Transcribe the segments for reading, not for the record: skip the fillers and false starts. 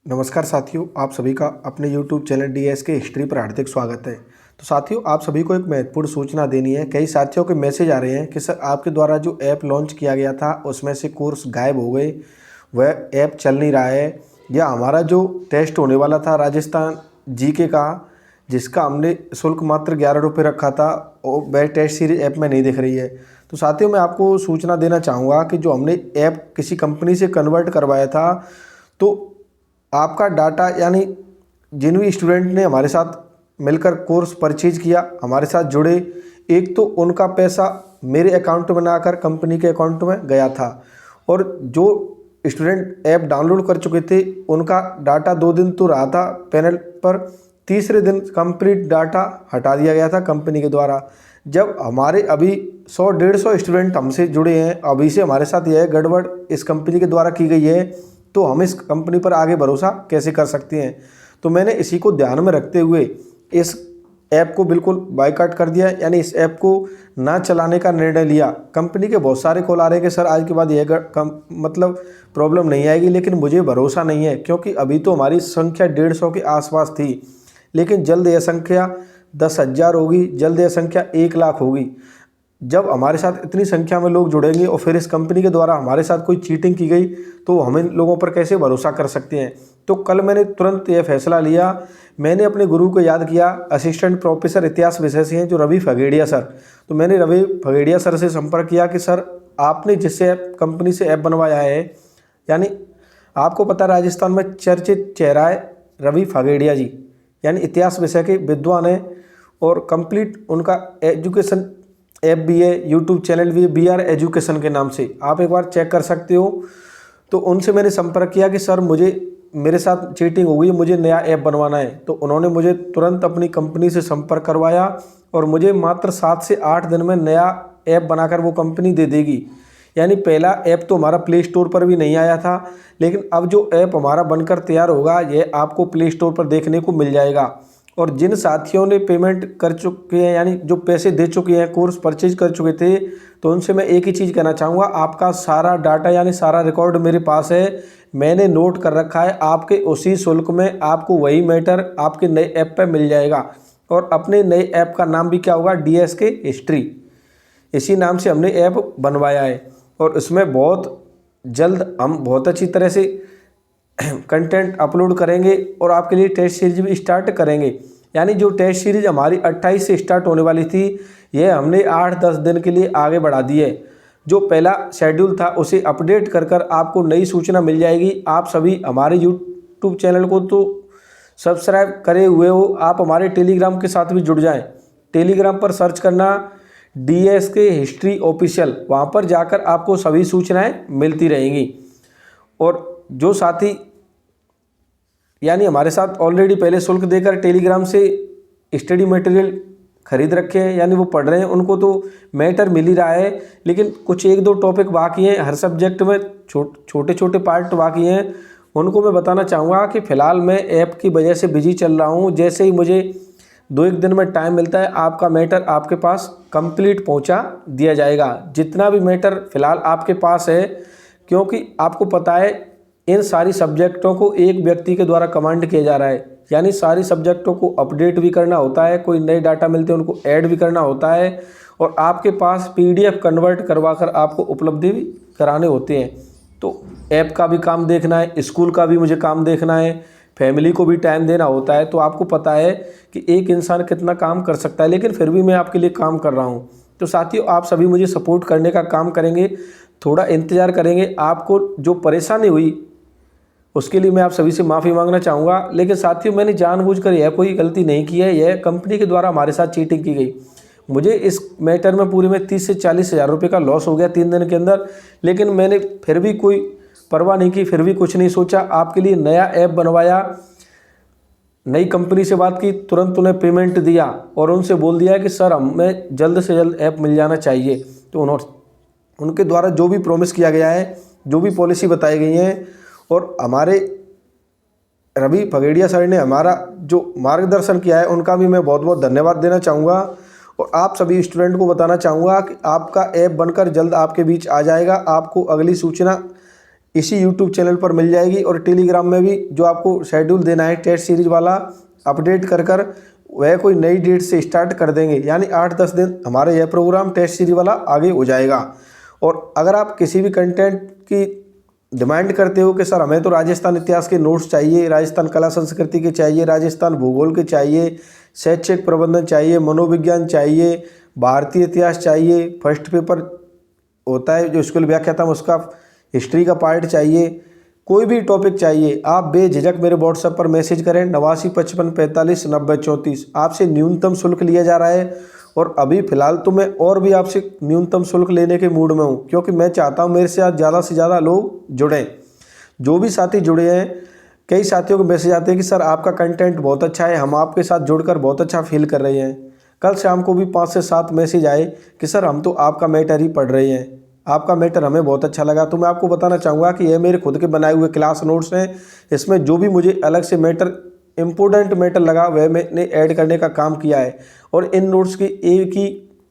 नमस्कार साथियों, आप सभी का अपने YouTube चैनल डीएस के हिस्ट्री पर हार्दिक स्वागत है। तो साथियों, आप सभी को एक महत्वपूर्ण सूचना देनी है। कई साथियों के मैसेज आ रहे हैं कि सर आपके द्वारा जो ऐप लॉन्च किया गया था उसमें से कोर्स गायब हो गए, वह ऐप चल नहीं रहा है, या हमारा जो टेस्ट होने वाला था राजस्थान जीके का, जिसका हमने शुल्क मात्र 11 रुपये रखा था, और वह टेस्ट सीरीज ऐप में नहीं दिख रही है। तो साथियों, मैं आपको सूचना देना चाहूँगा कि जो हमने ऐप किसी कंपनी से कन्वर्ट करवाया था, तो आपका डाटा यानी जिन भी स्टूडेंट ने हमारे साथ मिलकर कोर्स परचेज किया, हमारे साथ जुड़े, एक तो उनका पैसा मेरे अकाउंट में ना आकर कंपनी के अकाउंट में गया था, और जो स्टूडेंट ऐप डाउनलोड कर चुके थे उनका डाटा 2 दिन तो रहा था पैनल पर, तीसरे दिन कंप्लीट डाटा हटा दिया गया था कंपनी के द्वारा। जब हमारे अभी 100-150 स्टूडेंट हमसे जुड़े हैं, अभी से हमारे साथ यह गड़बड़ इस कंपनी के द्वारा की गई है, तो हम इस कंपनी पर आगे भरोसा कैसे कर सकते हैं। तो मैंने इसी को ध्यान में रखते हुए इस ऐप को बिल्कुल बायकॉट कर दिया, यानी इस ऐप को ना चलाने का निर्णय लिया। कंपनी के बहुत सारे कॉल आ रहे हैं कि सर आज के बाद यह मतलब प्रॉब्लम नहीं आएगी, लेकिन मुझे भरोसा नहीं है, क्योंकि अभी तो हमारी संख्या 150 के आसपास थी, लेकिन जल्द यह संख्या 10,000 होगी, जल्द यह संख्या 1,00,000 होगी। जब हमारे साथ इतनी संख्या में लोग जुड़ेंगे और फिर इस कंपनी के द्वारा हमारे साथ कोई चीटिंग की गई, तो हम इन लोगों पर कैसे भरोसा कर सकते हैं। तो कल मैंने तुरंत यह फैसला लिया। मैंने अपने गुरु को याद किया, असिस्टेंट प्रोफेसर इतिहास विषय से हैं जो रवि फगेड़िया सर। तो मैंने रवि फगेड़िया सर से संपर्क किया कि सर आपने जिससे ऐप कंपनी से ऐप बनवाया है, यानी आपको पता राजस्थान में चर्चित चेहरा है रवि फगेड़िया जी, यानी इतिहास विषय के विद्वान हैं, और कंप्लीट उनका एजुकेशन ऐप भी है, यूट्यूब चैनल भी है, BR एजुकेशन के नाम से, आप एक बार चेक कर सकते हो। तो उनसे मैंने संपर्क किया कि सर मेरे साथ चीटिंग हो गई, मुझे नया ऐप बनवाना है। तो उन्होंने मुझे तुरंत अपनी कंपनी से संपर्क करवाया, और मुझे मात्र 7 से 8 दिन में नया ऐप बनाकर वो कंपनी दे देगी। यानी पहला ऐप तो हमारा प्ले स्टोर पर भी नहीं आया था, लेकिन अब जो ऐप हमारा बनकर तैयार होगा यह आपको प्ले स्टोर पर देखने को मिल जाएगा। और जिन साथियों ने पेमेंट कर चुके हैं, यानी जो पैसे दे चुके हैं, कोर्स परचेज कर चुके थे, तो उनसे मैं एक ही चीज़ कहना चाहूँगा, आपका सारा डाटा यानी सारा रिकॉर्ड मेरे पास है, मैंने नोट कर रखा है। आपके उसी शुल्क में आपको वही मैटर आपके नए ऐप पर मिल जाएगा। और अपने नए ऐप का नाम भी क्या होगा, DSK हिस्ट्री, इसी नाम से हमने ऐप बनवाया है। और इसमें बहुत जल्द हम बहुत अच्छी तरह से कंटेंट अपलोड करेंगे, और आपके लिए टेस्ट सीरीज भी स्टार्ट करेंगे। यानी जो टेस्ट सीरीज हमारी 28 से स्टार्ट होने वाली थी, यह हमने 8-10 दिन के लिए आगे बढ़ा दी है। जो पहला शेड्यूल था उसे अपडेट कर कर आपको नई सूचना मिल जाएगी। आप सभी हमारे यूट्यूब चैनल को तो सब्सक्राइब करे हुए हो, आप हमारे टेलीग्राम के साथ भी जुड़ जाएं। टेलीग्राम पर सर्च करना DSK हिस्ट्री ऑफिशियल, वहाँ पर जाकर आपको सभी सूचनाएं मिलती रहेंगी। और जो साथी यानी हमारे साथ ऑलरेडी पहले शुल्क देकर टेलीग्राम से स्टडी मटेरियल खरीद रखे हैं, यानी वो पढ़ रहे हैं, उनको तो मैटर मिल ही रहा है, लेकिन कुछ 1-2 टॉपिक बाकी हैं, हर सब्जेक्ट में छोटे छोटे पार्ट बाकी हैं। उनको मैं बताना चाहूँगा कि फ़िलहाल मैं ऐप की वजह से बिजी चल रहा हूँ। जैसे ही मुझे 2-1 दिन में टाइम मिलता है, आपका मैटर आपके पास कंप्लीट पहुँचा दिया जाएगा, जितना भी मैटर फ़िलहाल आपके पास है। क्योंकि आपको पता है इन सारी सब्जेक्टों को एक व्यक्ति के द्वारा कमांड किया जा रहा है, यानी सारी सब्जेक्टों को अपडेट भी करना होता है, कोई नए डाटा मिलते हैं उनको ऐड भी करना होता है, और आपके पास PDF कन्वर्ट करवा कर आपको उपलब्धि भी कराने होते हैं। तो ऐप का भी काम देखना है, स्कूल का भी मुझे काम देखना है, फैमिली को भी टाइम देना होता है। तो आपको पता है कि एक इंसान कितना काम कर सकता है, लेकिन फिर भी मैं आपके लिए काम कर रहा हूँ। तो साथियों, आप सभी मुझे सपोर्ट करने का काम करेंगे, थोड़ा इंतज़ार करेंगे। आपको जो परेशानी हुई उसके लिए मैं आप सभी से माफ़ी मांगना चाहूँगा, लेकिन साथियों मैंने जानबूझकर यह कोई गलती नहीं की है, यह कंपनी के द्वारा हमारे साथ चीटिंग की गई। मुझे इस मैटर में पूरे में 30 से 40 हज़ार रुपये का लॉस हो गया 3 दिन के अंदर, लेकिन मैंने फिर भी कोई परवाह नहीं की, फिर भी कुछ नहीं सोचा। आपके लिए नया ऐप बनवाया, नई कंपनी से बात की, तुरंत उन्हें पेमेंट दिया, और उनसे बोल दिया कि सर हमें जल्द से जल्द ऐप मिल जाना चाहिए। तो उनके द्वारा जो भी प्रॉमिस किया गया है, जो भी पॉलिसी बताई गई है, और हमारे रवि फगेड़िया सर ने हमारा जो मार्गदर्शन किया है, उनका भी मैं बहुत बहुत धन्यवाद देना चाहूँगा। और आप सभी स्टूडेंट को बताना चाहूँगा कि आपका ऐप बनकर जल्द आपके बीच आ जाएगा। आपको अगली सूचना इसी यूट्यूब चैनल पर मिल जाएगी। और टेलीग्राम में भी जो आपको शेड्यूल देना है टेस्ट सीरीज वाला अपडेट कर कर वह कोई नई डेट से स्टार्ट कर देंगे, यानी 8-10 दिन हमारा यह प्रोग्राम टेस्ट सीरीज वाला आगे हो जाएगा। और अगर आप किसी भी कंटेंट की डिमांड करते हो कि सर हमें तो राजस्थान इतिहास के नोट्स चाहिए, राजस्थान कला संस्कृति के चाहिए, राजस्थान भूगोल के चाहिए, शैक्षिक प्रबंधन चाहिए, मनोविज्ञान चाहिए, भारतीय इतिहास चाहिए, फर्स्ट पेपर होता है जो स्कूल व्याख्याता उसका हिस्ट्री का पार्ट चाहिए, कोई भी टॉपिक चाहिए, आप बेझिझक मेरे व्हाट्सएप पर मैसेज करें 8955459034। आपसे न्यूनतम शुल्क लिया जा रहा है और अभी फ़िलहाल तो मैं और भी आपसे न्यूनतम शुल्क लेने के मूड में हूँ, क्योंकि मैं चाहता हूँ मेरे से आज ज़्यादा से ज़्यादा लोग जुड़ें। जो भी साथी जुड़े हैं, कई साथियों को मैसेज आते हैं कि सर आपका कंटेंट बहुत अच्छा है, हम आपके साथ जुड़कर बहुत अच्छा फील कर रहे हैं। कल शाम को भी 5 से 7 मैसेज आए कि सर हम तो आपका मैटर ही पढ़ रहे हैं, आपका मैटर हमें बहुत अच्छा लगा। तो मैं आपको बताना चाहूँगा कि ये मेरे खुद के बनाए हुए क्लास नोट्स हैं, इसमें जो भी मुझे अलग से मैटर इम्पोर्टेंट मैटर लगा वह मैंने ऐड करने का काम किया है। और इन नोट्स की एक ही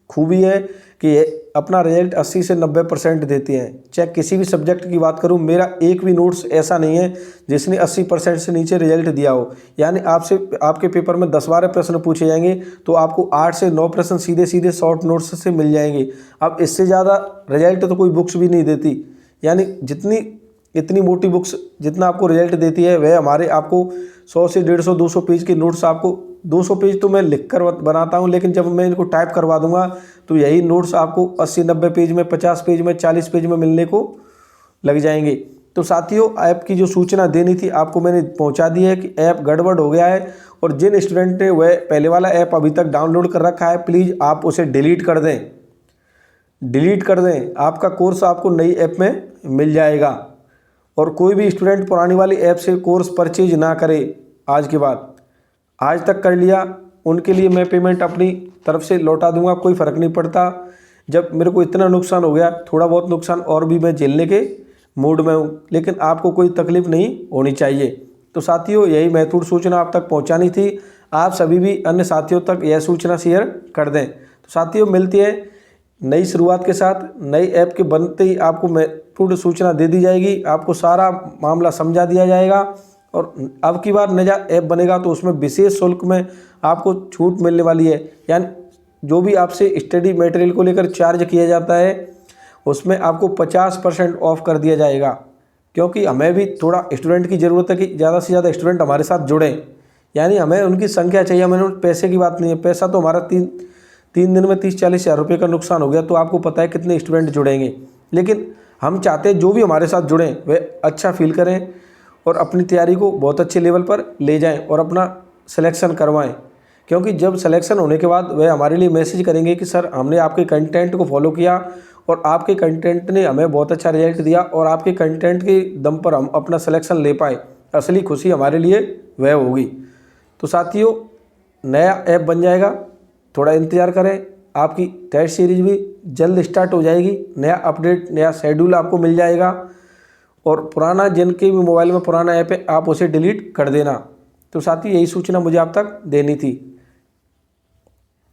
खूबी है कि ये अपना रिजल्ट 80 से 90% देते हैं। चाहे किसी भी सब्जेक्ट की बात करूं, मेरा एक भी नोट्स ऐसा नहीं है जिसने 80% से नीचे रिजल्ट दिया हो। यानी आपसे आपके पेपर में 10-12 प्रश्न पूछे जाएंगे तो आपको 8 से 9 प्रश्न सीधे सीधे शॉर्ट नोट्स से मिल जाएंगे। अब इससे ज़्यादा रिजल्ट तो कोई बुक्स भी नहीं देती। यानी इतनी मोटी बुक्स जितना आपको रिजल्ट देती है वह हमारे आपको 100 से 150-200 पेज के नोट्स, आपको 200 पेज तो मैं लिख कर बनाता हूं, लेकिन जब मैं इनको टाइप करवा दूंगा तो यही नोट्स आपको 80-90 पेज में, 50 पेज में, 40 पेज में मिलने को लग जाएंगे। तो साथियों, ऐप की जो सूचना देनी थी आपको मैंने पहुंचा दी है कि ऐप गड़बड़ हो गया है। और जिन स्टूडेंट ने वह पहले वाला ऐप अभी तक डाउनलोड कर रखा है, प्लीज़ आप उसे डिलीट कर दें। आपका कोर्स आपको नई ऐप में मिल जाएगा। और कोई भी स्टूडेंट पुरानी वाली ऐप से कोर्स परचेज ना करे आज के बाद। आज तक कर लिया उनके लिए मैं पेमेंट अपनी तरफ से लौटा दूंगा, कोई फ़र्क नहीं पड़ता। जब मेरे को इतना नुकसान हो गया, थोड़ा बहुत नुकसान और भी मैं झेलने के मूड में हूँ, लेकिन आपको कोई तकलीफ़ नहीं होनी चाहिए। तो साथियों, यही महत्वपूर्ण सूचना आप तक पहुँचानी थी। आप सभी भी अन्य साथियों तक यह सूचना शेयर कर दें। तो साथियों, मिलती है नई शुरुआत के साथ। नई ऐप के बनते ही आपको महत्वपूर्ण सूचना दे दी जाएगी, आपको सारा मामला समझा दिया जाएगा। और अब की बार नया ऐप बनेगा तो उसमें विशेष शुल्क में आपको छूट मिलने वाली है। यानी जो भी आपसे स्टडी मटेरियल को लेकर चार्ज किया जाता है उसमें आपको 50% ऑफ कर दिया जाएगा, क्योंकि हमें भी थोड़ा स्टूडेंट की ज़रूरत है कि ज़्यादा से ज़्यादा स्टूडेंट हमारे साथ जुड़ें। यानी हमें उनकी संख्या चाहिए, हमें पैसे की बात नहीं है। पैसा तो हमारा तीन दिन में 30-40 हज़ार रुपये का नुकसान हो गया, तो आपको पता है कितने स्टूडेंट जुड़ेंगे। लेकिन हम चाहते हैं जो भी हमारे साथ जुड़ें वे अच्छा फील करें और अपनी तैयारी को बहुत अच्छे लेवल पर ले जाएं और अपना सिलेक्शन करवाएं। क्योंकि जब सिलेक्शन होने के बाद वे हमारे लिए मैसेज करेंगे कि सर हमने आपके कंटेंट को फॉलो किया और आपके कंटेंट ने हमें बहुत अच्छा रिजल्ट दिया और आपके कंटेंट के दम पर हम अपना सिलेक्शन ले पाए, असली खुशी हमारे लिए वह होगी। तो साथियों, नया ऐप बन जाएगा, थोड़ा इंतज़ार करें। आपकी टेस्ट सीरीज भी जल्द स्टार्ट हो जाएगी। नया अपडेट, नया शेड्यूल आपको मिल जाएगा। और पुराना, जिनके भी मोबाइल में पुराना ऐप है, आप उसे डिलीट कर देना। तो साथी, यही सूचना मुझे आप तक देनी थी।